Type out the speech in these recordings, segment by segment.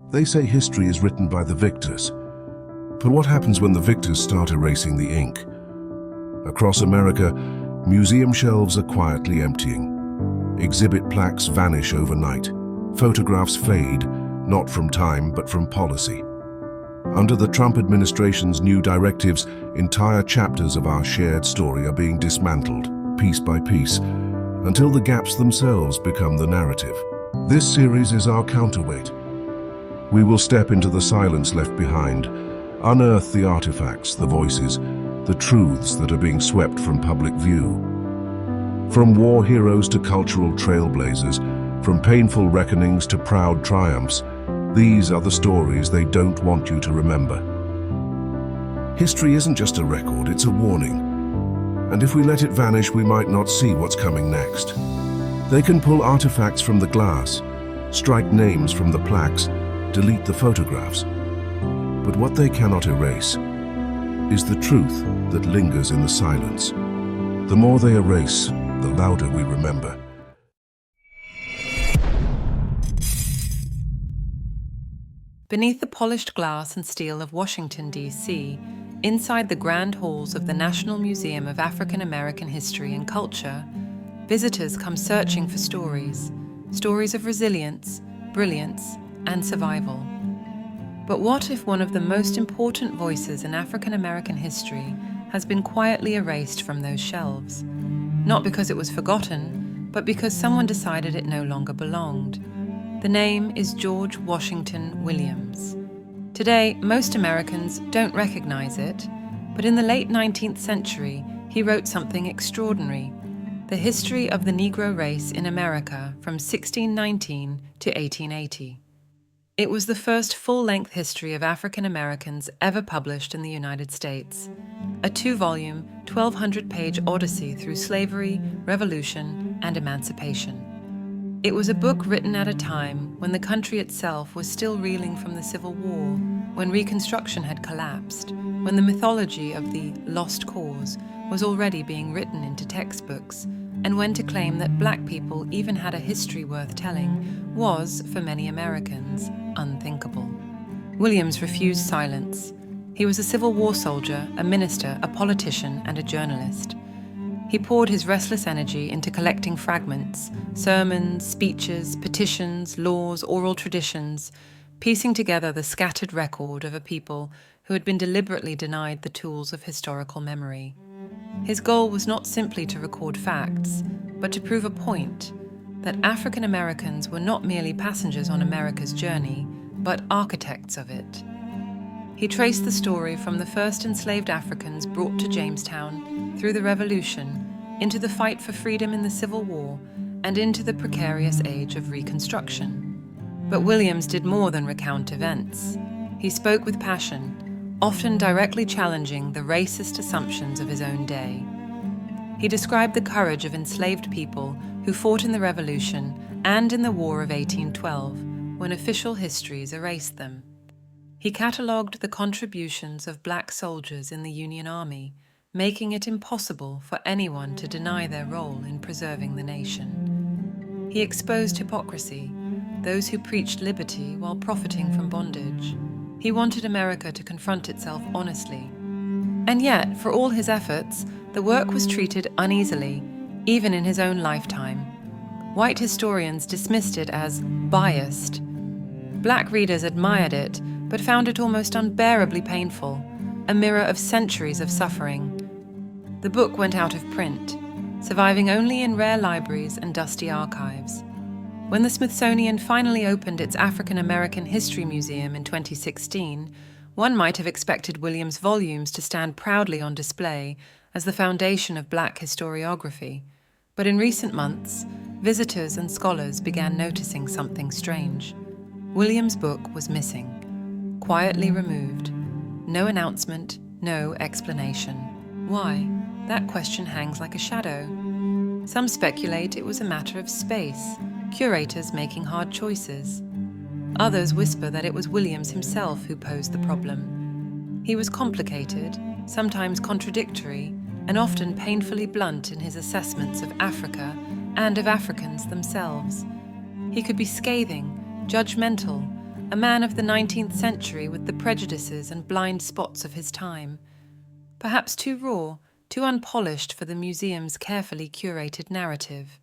They say history is written by the victors. But what happens when the victors start erasing the ink? Across America, museum shelves are quietly emptying. Exhibit plaques vanish overnight. Photographs fade, not from time, but from policy. Under the Trump administration's new directives, entire chapters of our shared story are being dismantled, piece by piece, until the gaps themselves become the narrative. This series is our counterweight. We will step into the silence left behind, unearth the artifacts, the voices, the truths that are being swept from public view. From war heroes to cultural trailblazers, from painful reckonings to proud triumphs, these are the stories they don't want you to remember. History isn't just a record, it's a warning. And if we let it vanish, we might not see what's coming next. They can pull artifacts from the glass, strike names from the plaques, delete the photographs. But what they cannot erase is the truth that lingers in the silence. The more they erase, the louder we remember. Beneath the polished glass and steel of Washington, D.C., inside the grand halls of the National Museum of African American History and Culture, visitors come searching for stories of resilience, brilliance, and survival. But what if one of the most important voices in African American history has been quietly erased from those shelves? Not because it was forgotten, but because someone decided it no longer belonged. The name is George Washington Williams. Today, most Americans don't recognize it, but in the late 19th century, he wrote something extraordinary: The History of the Negro Race in America from 1619 to 1880. It was the first full-length history of African Americans ever published in the United States, a 2-volume, 1,200-page odyssey through slavery, revolution, and emancipation. It was a book written at a time when the country itself was still reeling from the Civil War, when Reconstruction had collapsed, when the mythology of the lost cause was already being written into textbooks, and when to claim that black people even had a history worth telling was, for many Americans, unthinkable. Williams refused silence. He was a Civil War soldier, a minister, a politician, and a journalist. He poured his restless energy into collecting fragments, sermons, speeches, petitions, laws, oral traditions, piecing together the scattered record of a people who had been deliberately denied the tools of historical memory. His goal was not simply to record facts, but to prove a point, that African Americans were not merely passengers on America's journey, but architects of it. He traced the story from the first enslaved Africans brought to Jamestown, through the Revolution, into the fight for freedom in the Civil War, and into the precarious age of Reconstruction. But Williams did more than recount events. He spoke with passion, often directly challenging the racist assumptions of his own day. He described the courage of enslaved people who fought in the Revolution and in the War of 1812, when official histories erased them. He catalogued the contributions of black soldiers in the Union Army, making it impossible for anyone to deny their role in preserving the nation. He exposed hypocrisy, those who preached liberty while profiting from bondage. He wanted America to confront itself honestly. And yet, for all his efforts, the work was treated uneasily, even in his own lifetime. White historians dismissed it as biased. Black readers admired it, but found it almost unbearably painful, a mirror of centuries of suffering. The book went out of print, surviving only in rare libraries and dusty archives. When the Smithsonian finally opened its African American History Museum in 2016, one might have expected Williams' volumes to stand proudly on display as the foundation of black historiography. But in recent months, visitors and scholars began noticing something strange. Williams' book was missing, quietly removed. No announcement, no explanation. Why? That question hangs like a shadow. Some speculate it was a matter of space, curators making hard choices. Others whisper that it was Williams himself who posed the problem. He was complicated, sometimes contradictory, and often painfully blunt in his assessments of Africa and of Africans themselves. He could be scathing, judgmental, a man of the 19th century with the prejudices and blind spots of his time. Perhaps too raw, too unpolished for the museum's carefully curated narrative.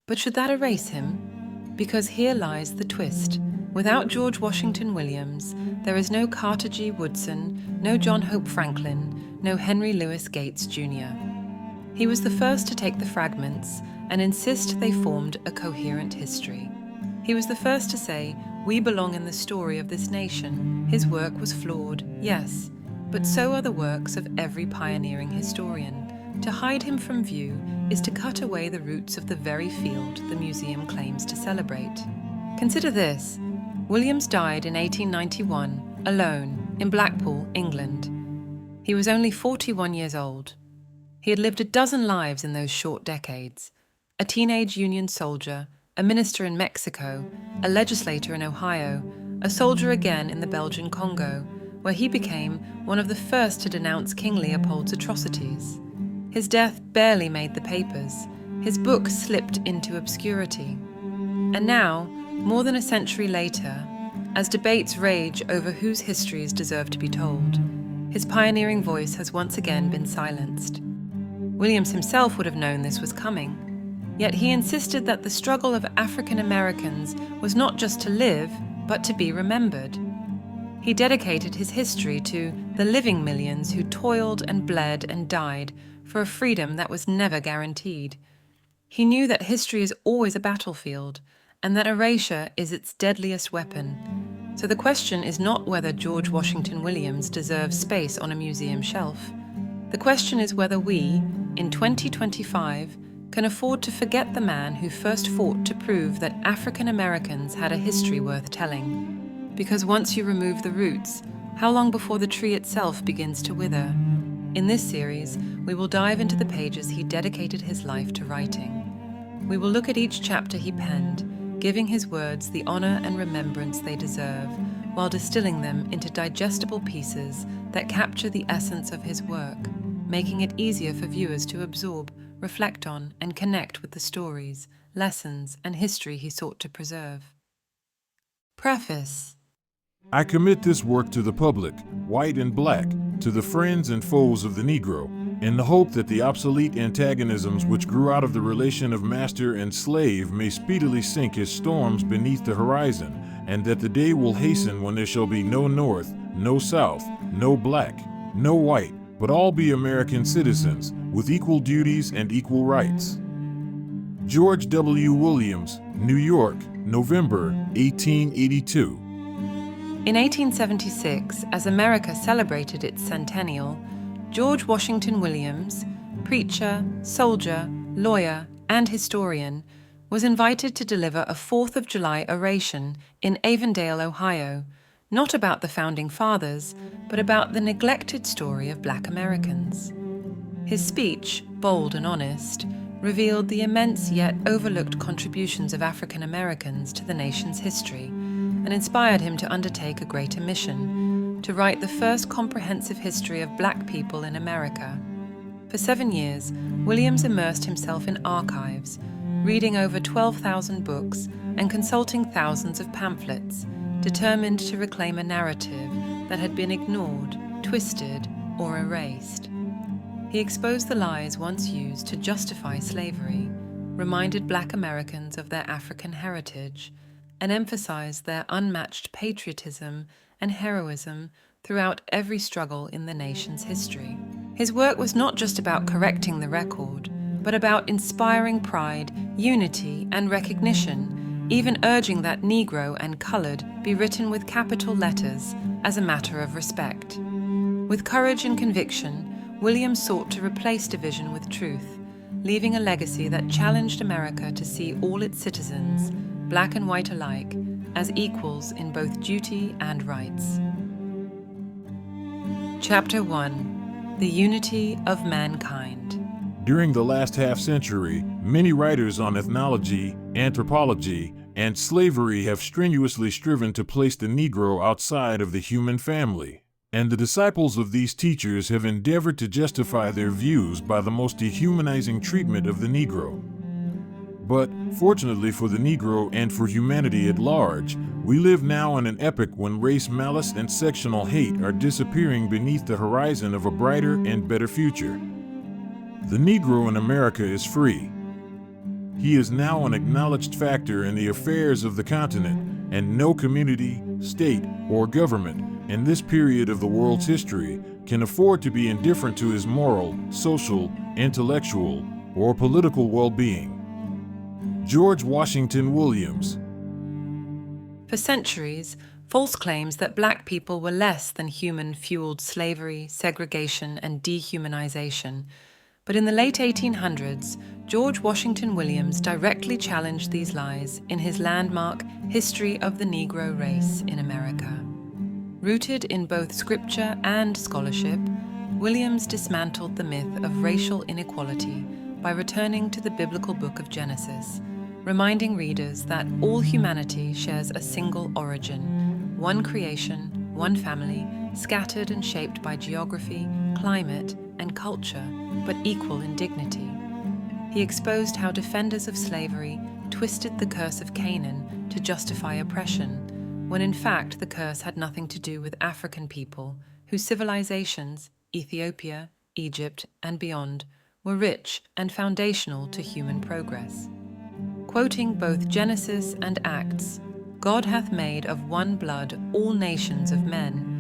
But should that erase him? Because here lies the twist. Without George Washington Williams, there is no Carter G. Woodson, no John Hope Franklin, no Henry Louis Gates Jr. He was the first to take the fragments and insist they formed a coherent history. He was the first to say, "We belong in the story of this nation." His work was flawed, yes, but so are the works of every pioneering historian. To hide him from view is to cut away the roots of the very field the museum claims to celebrate. Consider this. Williams died in 1891, alone, in Blackpool, England. He was only 41 years old. He had lived a dozen lives in those short decades. A teenage Union soldier, a minister in Mexico, a legislator in Ohio, a soldier again in the Belgian Congo, where he became one of the first to denounce King Leopold's atrocities. His death barely made the papers. His book slipped into obscurity. And now, more than a century later, as debates rage over whose histories deserve to be told, his pioneering voice has once again been silenced. Williams himself would have known this was coming. Yet he insisted that the struggle of African Americans was not just to live, but to be remembered. He dedicated his history to the living millions who toiled and bled and died for a freedom that was never guaranteed. He knew that history is always a battlefield, and that erasure is its deadliest weapon. So the question is not whether George Washington Williams deserves space on a museum shelf. The question is whether we, in 2025, can afford to forget the man who first fought to prove that African Americans had a history worth telling. Because once you remove the roots, how long before the tree itself begins to wither? In this series, we will dive into the pages he dedicated his life to writing. We will look at each chapter he penned, giving his words the honor and remembrance they deserve, while distilling them into digestible pieces that capture the essence of his work, making it easier for viewers to absorb, reflect on, and connect with the stories, lessons, and history he sought to preserve. Preface. I commit this work to the public, white and black, to the friends and foes of the Negro, in the hope that the obsolete antagonisms which grew out of the relation of master and slave may speedily sink as storms beneath the horizon, and that the day will hasten when there shall be no North, no South, no black, no white, but all be American citizens, with equal duties and equal rights. George W. Williams, New York, November 1882. In 1876, as America celebrated its centennial, George Washington Williams, preacher, soldier, lawyer, and historian, was invited to deliver a 4th of July oration in Avondale, Ohio, not about the Founding Fathers, but about the neglected story of Black Americans. His speech, bold and honest, revealed the immense yet overlooked contributions of African Americans to the nation's history, and inspired him to undertake a greater mission, to write the first comprehensive history of Black people in America. For 7 years, Williams immersed himself in archives, reading over 12,000 books and consulting thousands of pamphlets, determined to reclaim a narrative that had been ignored, twisted, or erased. He exposed the lies once used to justify slavery, reminded Black Americans of their African heritage, and emphasized their unmatched patriotism and heroism throughout every struggle in the nation's history. His work was not just about correcting the record, but about inspiring pride, unity, and recognition, even urging that Negro and colored be written with capital letters as a matter of respect. With courage and conviction, Williams sought to replace division with truth, leaving a legacy that challenged America to see all its citizens, Black and white alike, as equals in both duty and rights. Chapter 1. The Unity of Mankind. During the last half-century, many writers on ethnology, anthropology, and slavery have strenuously striven to place the Negro outside of the human family, and the disciples of these teachers have endeavored to justify their views by the most dehumanizing treatment of the Negro. But, fortunately for the Negro and for humanity at large, we live now in an epoch when race malice and sectional hate are disappearing beneath the horizon of a brighter and better future. The Negro in America is free. He is now an acknowledged factor in the affairs of the continent, and no community, state, or government in this period of the world's history can afford to be indifferent to his moral, social, intellectual, or political well-being. George Washington Williams. For centuries, false claims that black people were less than human fueled slavery, segregation, and dehumanization. But in the late 1800s, George Washington Williams directly challenged these lies in his landmark History of the Negro Race in America. Rooted in both scripture and scholarship, Williams dismantled the myth of racial inequality by returning to the biblical book of Genesis, reminding readers that all humanity shares a single origin, one creation, one family, scattered and shaped by geography, climate, and culture, but equal in dignity. He exposed how defenders of slavery twisted the curse of Canaan to justify oppression, when in fact the curse had nothing to do with African people, whose civilizations, Ethiopia, Egypt, and beyond, were rich and foundational to human progress. Quoting both Genesis and Acts, God hath made of one blood all nations of men,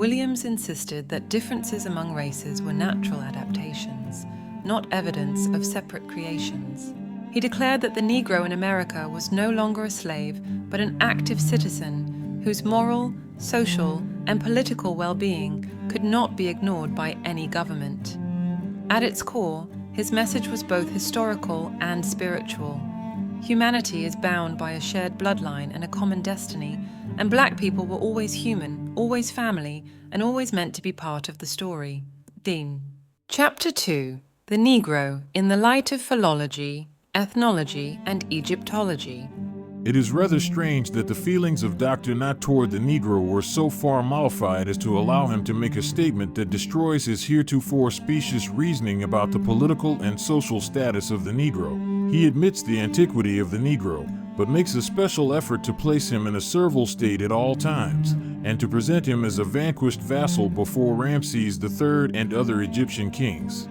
Williams insisted that differences among races were natural adaptations, not evidence of separate creations. He declared that the Negro in America was no longer a slave, but an active citizen whose moral, social, and political well-being could not be ignored by any government. At its core, his message was both historical and spiritual. Humanity is bound by a shared bloodline and a common destiny, and black people were always human, always family, and always meant to be part of the story. Dean. Chapter 2. The Negro in the Light of Philology, Ethnology, and Egyptology. It is rather strange that the feelings of Dr. Knott toward the Negro were so far mollified as to allow him to make a statement that destroys his heretofore specious reasoning about the political and social status of the Negro. He admits the antiquity of the Negro, but makes a special effort to place him in a servile state at all times, and to present him as a vanquished vassal before Ramses III and other Egyptian kings.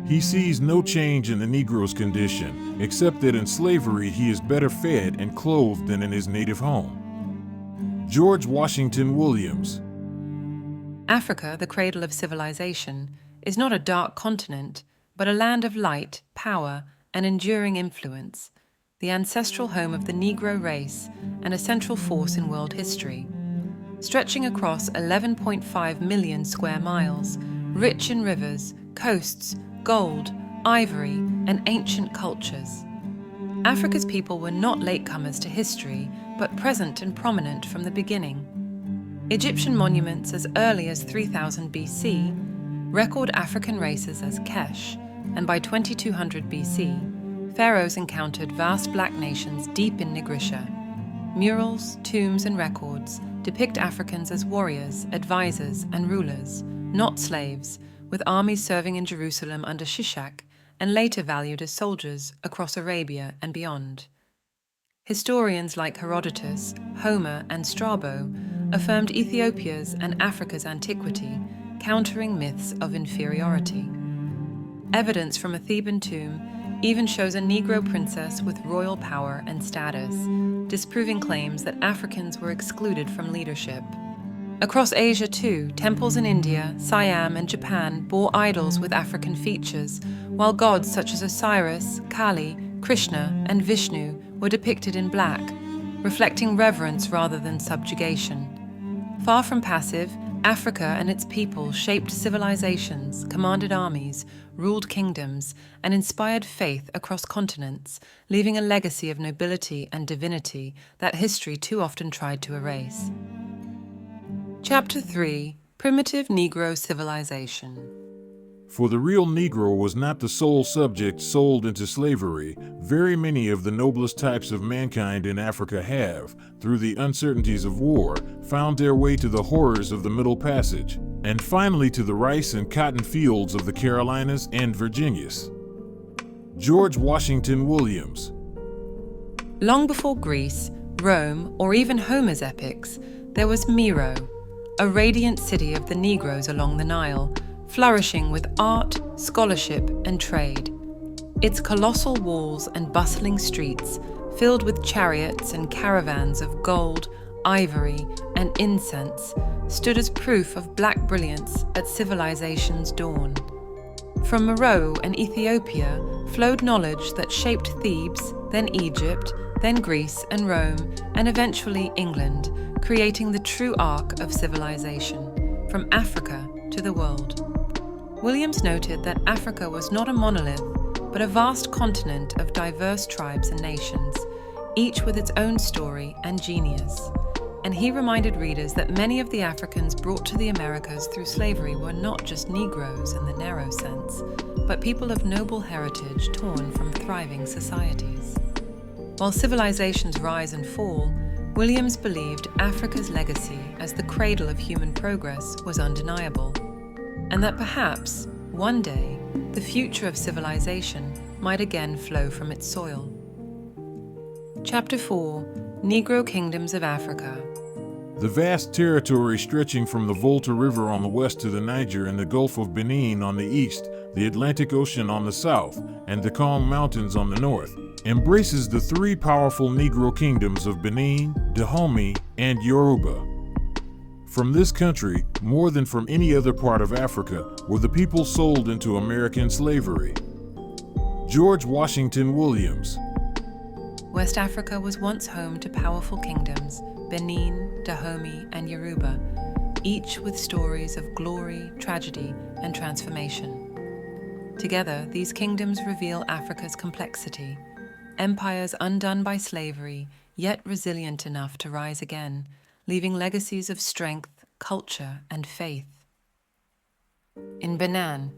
He sees no change in the Negro's condition, except that in slavery he is better fed and clothed than in his native home. George Washington Williams. Africa, the cradle of civilization, is not a dark continent, but a land of light, power, and enduring influence, the ancestral home of the Negro race and a central force in world history. Stretching across 11.5 million square miles, rich in rivers, coasts, gold, ivory, and ancient cultures. Africa's people were not latecomers to history, but present and prominent from the beginning. Egyptian monuments as early as 3000 BC record African races as Kesh, and by 2200 BC, pharaohs encountered vast black nations deep in Nigrisha. Murals, tombs, and records depict Africans as warriors, advisors, and rulers, not slaves, with armies serving in Jerusalem under Shishak and later valued as soldiers across Arabia and beyond. Historians like Herodotus, Homer, and Strabo affirmed Ethiopia's and Africa's antiquity, countering myths of inferiority. Evidence from a Theban tomb even shows a Negro princess with royal power and status, disproving claims that Africans were excluded from leadership. Across Asia too, temples in India, Siam, and Japan bore idols with African features, while gods such as Osiris, Kali, Krishna, and Vishnu were depicted in black, reflecting reverence rather than subjugation. Far from passive, Africa and its people shaped civilizations, commanded armies, ruled kingdoms, and inspired faith across continents, leaving a legacy of nobility and divinity that history too often tried to erase. Chapter 3. Primitive Negro Civilization. For the real Negro was not the sole subject sold into slavery. Very many of the noblest types of mankind in Africa have, through the uncertainties of war, found their way to the horrors of the Middle Passage, and finally to the rice and cotton fields of the Carolinas and Virginias. George Washington Williams. Long before Greece, Rome, or even Homer's epics, there was Miro, a radiant city of the Negroes along the Nile, flourishing with art, scholarship, and trade. Its colossal walls and bustling streets, filled with chariots and caravans of gold, ivory, and incense, stood as proof of black brilliance at civilization's dawn. From Meroe and Ethiopia flowed knowledge that shaped Thebes, then Egypt, then Greece and Rome, and eventually England, creating the true arc of civilization, from Africa to the world. Williams noted that Africa was not a monolith, but a vast continent of diverse tribes and nations, each with its own story and genius. And he reminded readers that many of the Africans brought to the Americas through slavery were not just Negroes in the narrow sense, but people of noble heritage torn from thriving societies. While civilizations rise and fall, Williams believed Africa's legacy as the cradle of human progress was undeniable, and that perhaps, one day, the future of civilization might again flow from its soil. Chapter 4: Negro Kingdoms of Africa. The vast territory stretching from the Volta River on the west to the Niger and the Gulf of Benin on the east, the Atlantic Ocean on the south, and the Kong Mountains on the north, embraces the three powerful Negro kingdoms of Benin, Dahomey, and Yoruba. From this country, more than from any other part of Africa, were the people sold into American slavery. George Washington Williams. West Africa was once home to powerful kingdoms, Benin, Dahomey, and Yoruba, each with stories of glory, tragedy, and transformation. Together, these kingdoms reveal Africa's complexity, empires undone by slavery, yet resilient enough to rise again, leaving legacies of strength, culture, and faith. In Benin,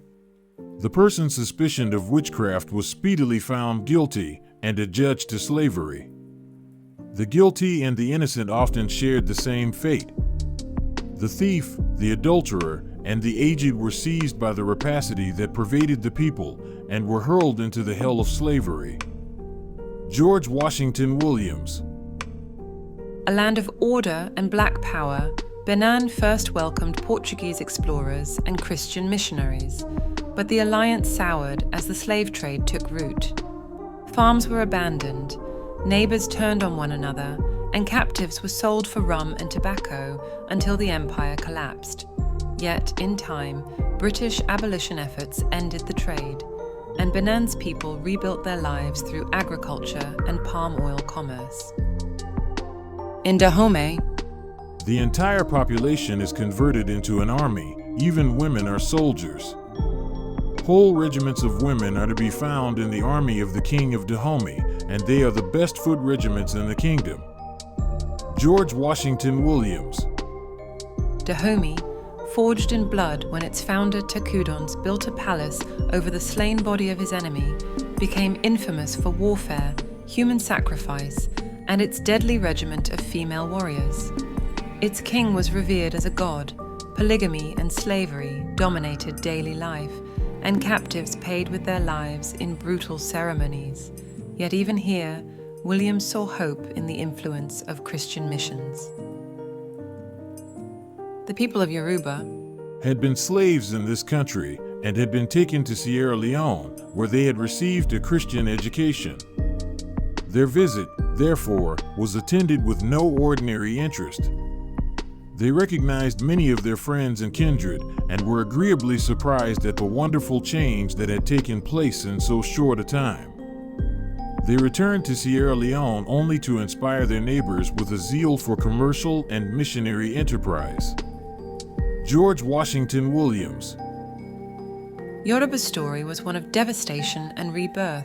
the person suspicioned of witchcraft was speedily found guilty and adjudged to slavery. The guilty and the innocent often shared the same fate. The thief, the adulterer, and the aged were seized by the rapacity that pervaded the people and were hurled into the hell of slavery. George Washington Williams. a land of order and black power, Benin first welcomed Portuguese explorers and Christian missionaries, but the alliance soured as the slave trade took root. Farms were abandoned, neighbors turned on one another, and captives were sold for rum and tobacco until the empire collapsed. Yet, in time, British abolition efforts ended the trade, and Benin's people rebuilt their lives through agriculture and palm oil commerce. In Dahomey, the entire population is converted into an army. Even women are soldiers. Whole regiments of women are to be found in the army of the King of Dahomey, and they are the best foot regiments in the kingdom. George Washington Williams. Dahomey, forged in blood when its founder Takudons built a palace over the slain body of his enemy, became infamous for warfare, human sacrifice, and its deadly regiment of female warriors. Its king was revered as a god, polygamy and slavery dominated daily life, and captives paid with their lives in brutal ceremonies. Yet even here, Williams saw hope in the influence of Christian missions. The people of Yoruba had been slaves in this country and had been taken to Sierra Leone, where they had received a Christian education. Their visit, therefore, was attended with no ordinary interest. They recognized many of their friends and kindred and were agreeably surprised at the wonderful change that had taken place in so short a time. They returned to Sierra Leone only to inspire their neighbors with a zeal for commercial and missionary enterprise. George Washington Williams. Yoruba's story was one of devastation and rebirth.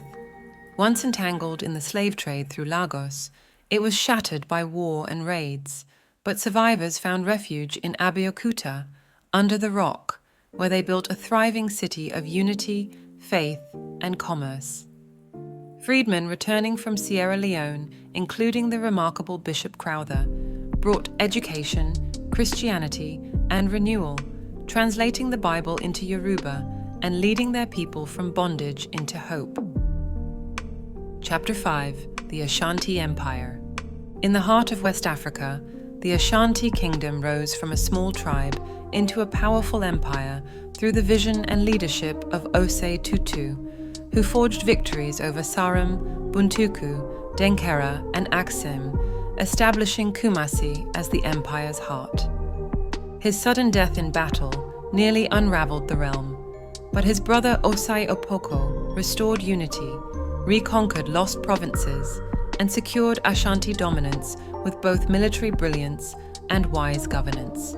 Once entangled in the slave trade through Lagos, it was shattered by war and raids, but survivors found refuge in Abeokuta, under the rock, where they built a thriving city of unity, faith, and commerce. Freedmen returning from Sierra Leone, including the remarkable Bishop Crowther, brought education, Christianity, and renewal, translating the Bible into Yoruba and leading their people from bondage into hope. Chapter 5: The Ashanti Empire. In the heart of West Africa, the Ashanti Kingdom rose from a small tribe into a powerful empire through the vision and leadership of Osei Tutu, who forged victories over Sarum, Buntuku, Denkera, and Axim, establishing Kumasi as the empire's heart. His sudden death in battle nearly unraveled the realm, but his brother Osei Opoko restored unity, reconquered lost provinces, and secured Ashanti dominance with both military brilliance and wise governance.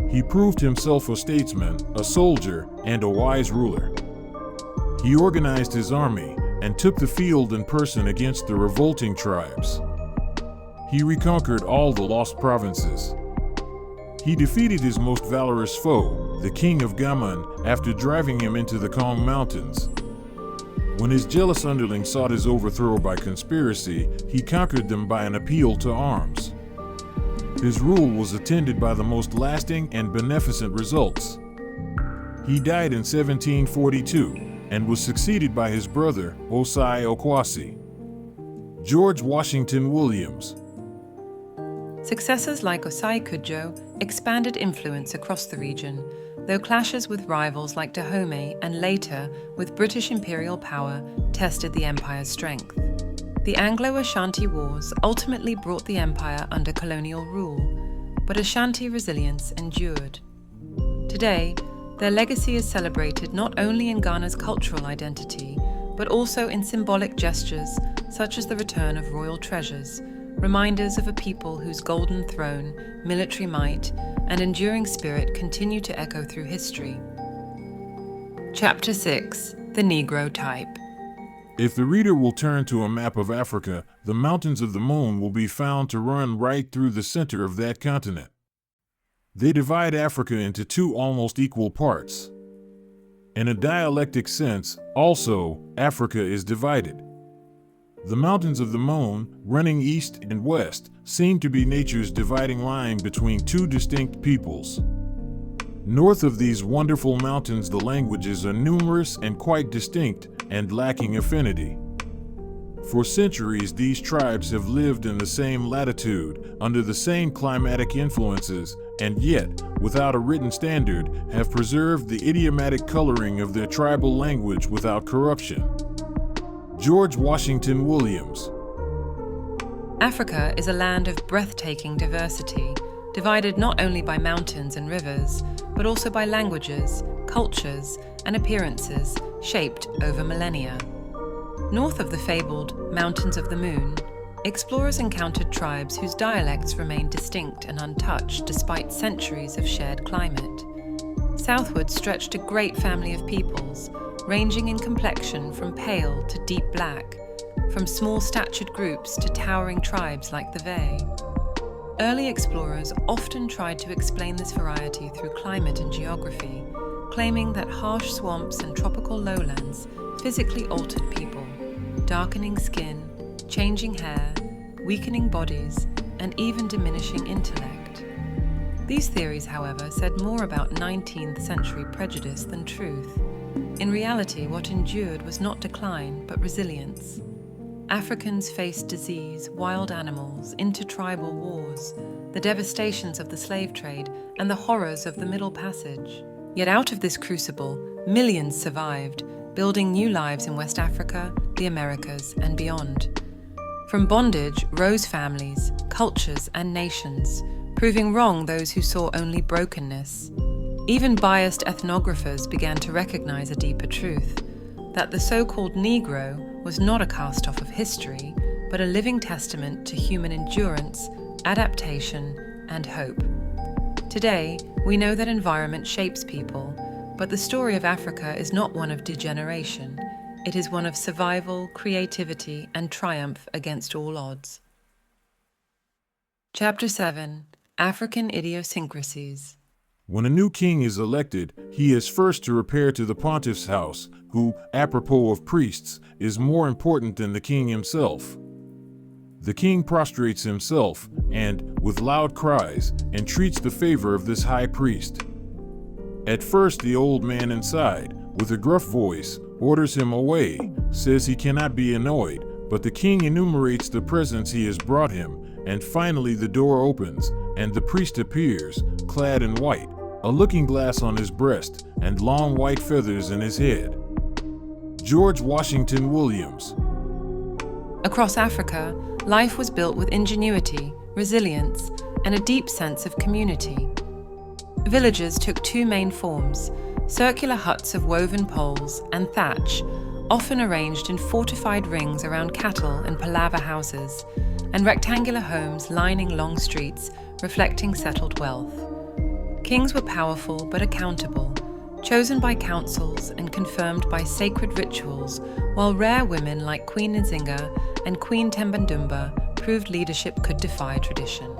He proved himself a statesman, a soldier, and a wise ruler. He organized his army and took the field in person against the revolting tribes. He reconquered all the lost provinces. He defeated his most valorous foe, the king of Gaman, after driving him into the Kong Mountains. When his jealous underlings sought his overthrow by conspiracy, he conquered them by an appeal to arms. His rule was attended by the most lasting and beneficent results. He died in 1742 and was succeeded by his brother, Osei Okwasi. George Washington Williams. Successors like Osei Kudjo expanded influence across the region, though clashes with rivals like Dahomey and later with British imperial power tested the empire's strength. The Anglo-Ashanti Wars ultimately brought the empire under colonial rule, but Ashanti resilience endured. Today, their legacy is celebrated not only in Ghana's cultural identity, but also in symbolic gestures such as the return of royal treasures, reminders of a people whose golden throne, military might, and enduring spirit continue to echo through history. Chapter 6: The Negro Type. If the reader will turn to a map of Africa, the mountains of the moon will be found to run right through the center of that continent. They divide Africa into two almost equal parts. In a dialectic sense, also, Africa is divided. The mountains of the moon, running east and west, seem to be nature's dividing line between two distinct peoples. North of these wonderful mountains, the languages are numerous and quite distinct and lacking affinity. For centuries, these tribes have lived in the same latitude, under the same climatic influences, and yet, without a written standard, have preserved the idiomatic coloring of their tribal language without corruption. George Washington Williams. Africa is a land of breathtaking diversity, divided not only by mountains and rivers, but also by languages, cultures, and appearances shaped over millennia. North of the fabled Mountains of the Moon, explorers encountered tribes whose dialects remained distinct and untouched despite centuries of shared climate. Southward stretched a great family of peoples, ranging in complexion from pale to deep black, from small-statured groups to towering tribes like the Vai. Early explorers often tried to explain this variety through climate and geography, claiming that harsh swamps and tropical lowlands physically altered people, darkening skin, changing hair, weakening bodies, and even diminishing intellect. These theories, however, said more about 19th century prejudice than truth. In reality, what endured was not decline, but resilience. Africans faced disease, wild animals, intertribal wars, the devastations of the slave trade, and the horrors of the Middle Passage. Yet out of this crucible, millions survived, building new lives in West Africa, the Americas, and beyond. From bondage rose families, cultures, and nations, proving wrong those who saw only brokenness. Even biased ethnographers began to recognize a deeper truth, that the so-called Negro was not a cast-off of history, but a living testament to human endurance, adaptation, and hope. Today, we know that environment shapes people, but the story of Africa is not one of degeneration. It is one of survival, creativity, and triumph against all odds. Chapter 7: African Idiosyncrasies. When a new king is elected, he is first to repair to the pontiff's house, who, apropos of priests, is more important than the king himself. The king prostrates himself and, with loud cries, entreats the favor of this high priest. At first, the old man inside, with a gruff voice, orders him away, says he cannot be annoyed, but the king enumerates the presents he has brought him, and finally the door opens, and the priest appears, clad in white, a looking glass on his breast, and long white feathers in his head. George Washington Williams. Across Africa, life was built with ingenuity, resilience, and a deep sense of community. Villages took two main forms: circular huts of woven poles and thatch, often arranged in fortified rings around cattle and palaver houses, and rectangular homes lining long streets, reflecting settled wealth. Kings were powerful but accountable, chosen by councils and confirmed by sacred rituals, while rare women like Queen Nzinga and Queen Tembandumba proved leadership could defy tradition.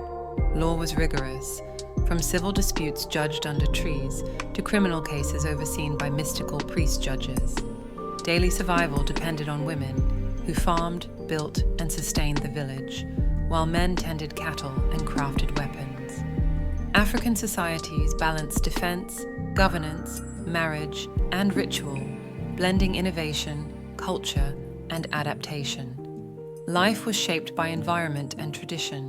Law was rigorous, from civil disputes judged under trees to criminal cases overseen by mystical priest judges. Daily survival depended on women, who farmed, built, and sustained the village, while men tended cattle and crafted weapons. African societies balanced defense, governance, marriage, and ritual, blending innovation, culture, and adaptation. Life was shaped by environment and tradition,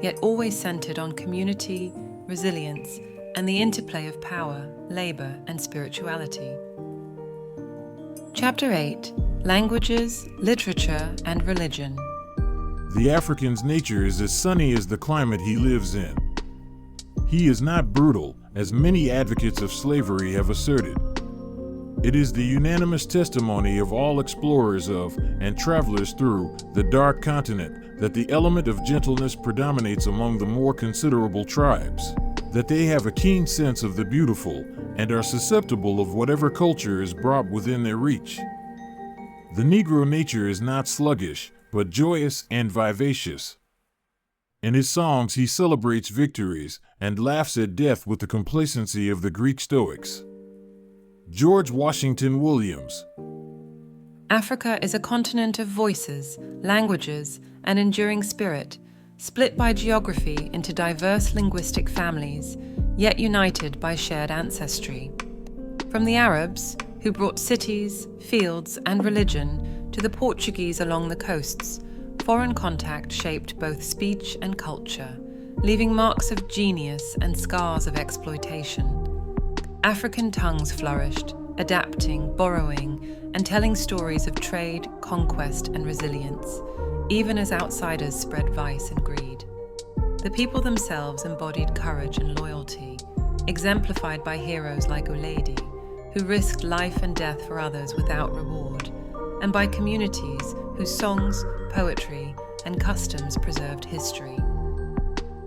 yet always centered on community, resilience, and the interplay of power, labor, and spirituality. Chapter 8: Languages, Literature, and Religion. The African's nature is as sunny as the climate he lives in. He is not brutal, as many advocates of slavery have asserted. It is the unanimous testimony of all explorers of and travelers through the Dark Continent that the element of gentleness predominates among the more considerable tribes, that they have a keen sense of the beautiful and are susceptible of whatever culture is brought within their reach. The Negro nature is not sluggish, but joyous and vivacious. In his songs he celebrates victories and laughs at death with the complacency of the Greek Stoics. George Washington Williams. Africa is a continent of voices, languages, and enduring spirit, split by geography into diverse linguistic families, yet united by shared ancestry. From the Arabs, who brought cities, fields, and religion, to the Portuguese along the coasts, foreign contact shaped both speech and culture, leaving marks of genius and scars of exploitation. African tongues flourished, adapting, borrowing, and telling stories of trade, conquest, and resilience, even as outsiders spread vice and greed. The people themselves embodied courage and loyalty, exemplified by heroes like Uledi, who risked life and death for others without reward, and by communities whose songs, poetry, and customs preserved history.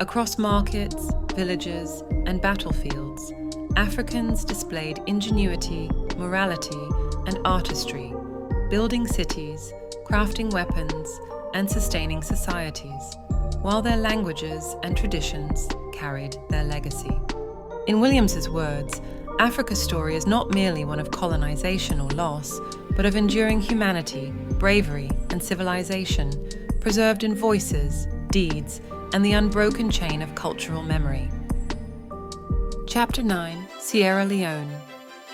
Across markets, villages, and battlefields, Africans displayed ingenuity, morality, and artistry, building cities, crafting weapons, and sustaining societies, while their languages and traditions carried their legacy. In Williams's words, Africa's story is not merely one of colonization or loss, but of enduring humanity, bravery, and civilization, preserved in voices, deeds, and the unbroken chain of cultural memory. Chapter 9: Sierra Leone.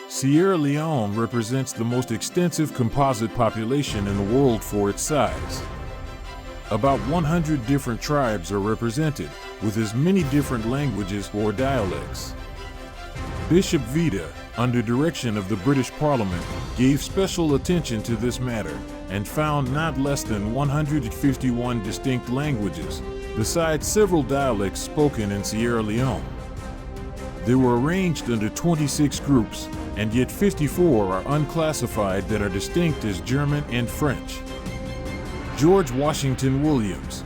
Sierra Leone represents the most extensive composite population in the world for its size. About 100 different tribes are represented, with as many different languages or dialects. Bishop Vida, under direction of the British Parliament, gave special attention to this matter and found not less than 151 distinct languages, besides several dialects spoken in Sierra Leone. They were arranged under 26 groups, and yet 54 are unclassified that are distinct as German and French. George Washington Williams.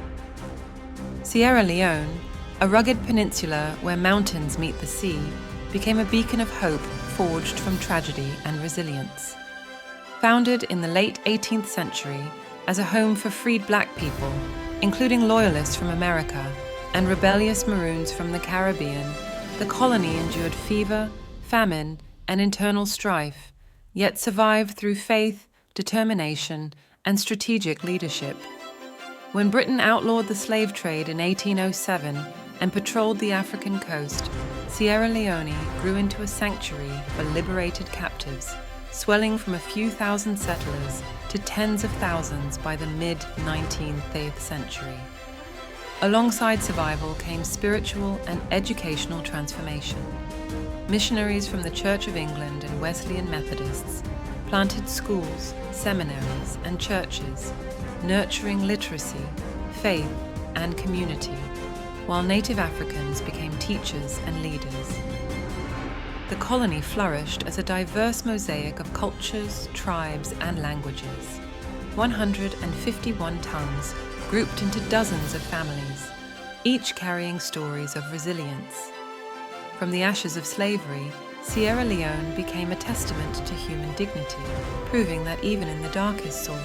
Sierra Leone, a rugged peninsula where mountains meet the sea, became a beacon of hope forged from tragedy and resilience. Founded in the late 18th century as a home for freed black people, including loyalists from America and rebellious Maroons from the Caribbean, the colony endured fever, famine, and internal strife, yet survived through faith, determination, and strategic leadership. When Britain outlawed the slave trade in 1807 and patrolled the African coast, Sierra Leone grew into a sanctuary for liberated captives, swelling from a few thousand settlers to to tens of thousands by the mid-19th century. Alongside survival came spiritual and educational transformation. Missionaries from the Church of England and Wesleyan Methodists planted schools, seminaries, and churches, nurturing literacy, faith, and community, while native Africans became teachers and leaders. The colony flourished as a diverse mosaic of cultures, tribes, and languages. 151 tongues grouped into dozens of families, each carrying stories of resilience. From the ashes of slavery, Sierra Leone became a testament to human dignity, proving that even in the darkest soil,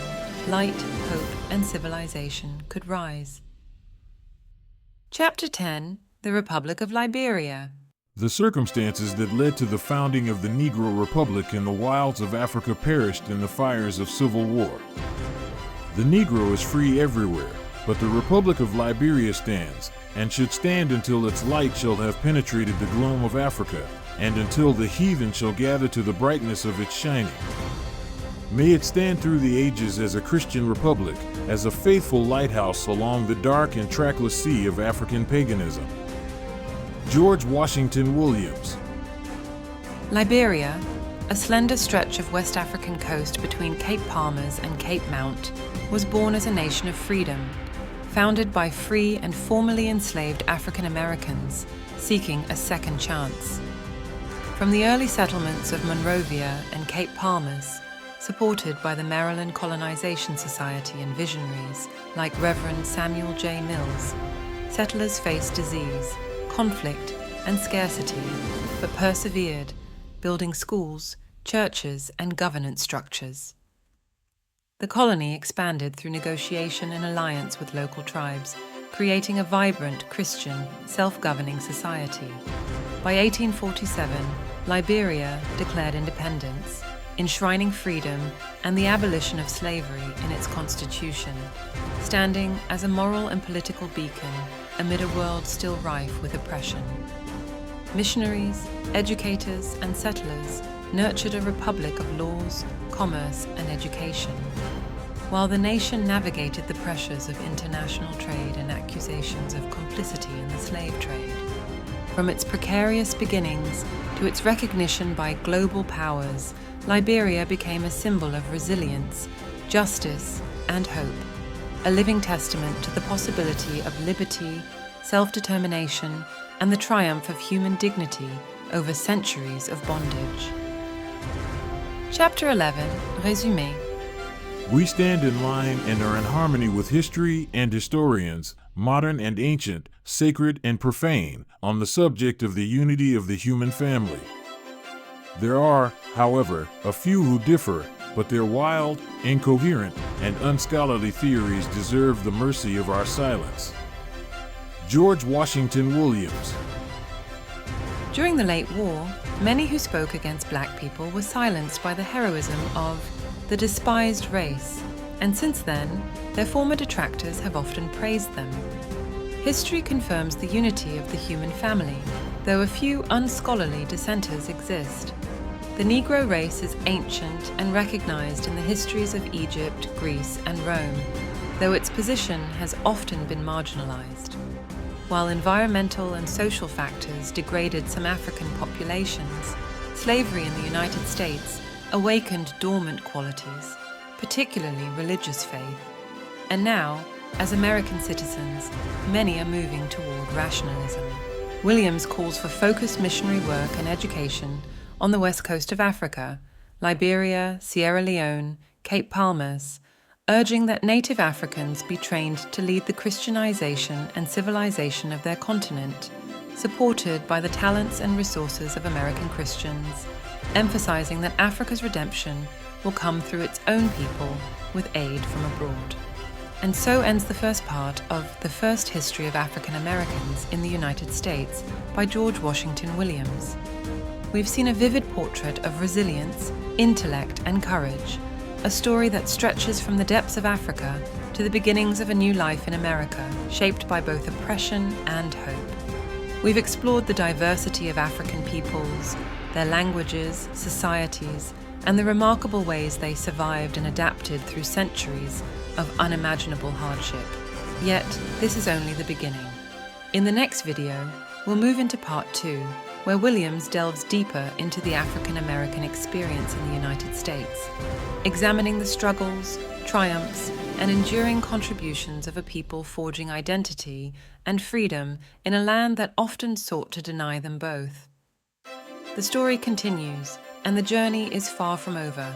light, hope, and civilization could rise. Chapter 10: The Republic of Liberia. The circumstances that led to the founding of the Negro Republic in the wilds of Africa perished in the fires of civil war. The Negro is free everywhere, but the Republic of Liberia stands, and should stand until its light shall have penetrated the gloom of Africa, and until the heathen shall gather to the brightness of its shining. May it stand through the ages as a Christian republic, as a faithful lighthouse along the dark and trackless sea of African paganism. George Washington Williams. Liberia, a slender stretch of West African coast between Cape Palmas and Cape Mount, was born as a nation of freedom, founded by free and formerly enslaved African Americans seeking a second chance. From the early settlements of Monrovia and Cape Palmas, supported by the Maryland Colonization Society and visionaries like Reverend Samuel J. Mills, settlers faced disease, conflict, and scarcity, but persevered, building schools, churches, and governance structures. The colony expanded through negotiation and alliance with local tribes, creating a vibrant Christian, self-governing society. By 1847, Liberia declared independence, enshrining freedom and the abolition of slavery in its constitution, standing as a moral and political beacon amid a world still rife with oppression. Missionaries, educators, and settlers nurtured a republic of laws, commerce, and education, while the nation navigated the pressures of international trade and accusations of complicity in the slave trade. From its precarious beginnings to its recognition by global powers, Liberia became a symbol of resilience, justice, and hope, a living testament to the possibility of liberty, self-determination, and the triumph of human dignity over centuries of bondage. Chapter 11, Résumé. We stand in line and are in harmony with history and historians, modern and ancient, sacred and profane, on the subject of the unity of the human family. There are, however, a few who differ, but their wild, incoherent, and unscholarly theories deserve the mercy of our silence. George Washington Williams. During the late war, many who spoke against black people were silenced by the heroism of the despised race, and since then, their former detractors have often praised them. History confirms the unity of the human family, though a few unscholarly dissenters exist. The Negro race is ancient and recognized in the histories of Egypt, Greece, and Rome, though its position has often been marginalized. While environmental and social factors degraded some African populations, slavery in the United States awakened dormant qualities, particularly religious faith. And now, as American citizens, many are moving toward rationalism. Williams calls for focused missionary work and education on the west coast of Africa, Liberia, Sierra Leone, Cape Palmas, urging that native Africans be trained to lead the Christianization and civilization of their continent, supported by the talents and resources of American Christians, emphasizing that Africa's redemption will come through its own people with aid from abroad. And so ends the first part of The First History of African Americans in the United States by George Washington Williams. We've seen a vivid portrait of resilience, intellect, and courage, a story that stretches from the depths of Africa to the beginnings of a new life in America, shaped by both oppression and hope. We've explored the diversity of African peoples, their languages, societies, and the remarkable ways they survived and adapted through centuries of unimaginable hardship. Yet, this is only the beginning. In the next video, we'll move into part 2, where Williams delves deeper into the African American experience in the United States, examining the struggles, triumphs, and enduring contributions of a people forging identity and freedom in a land that often sought to deny them both. The story continues, and the journey is far from over.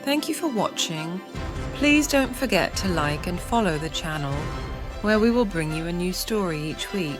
Thank you for watching. Please don't forget to like and follow the channel, where we will bring you a new story each week.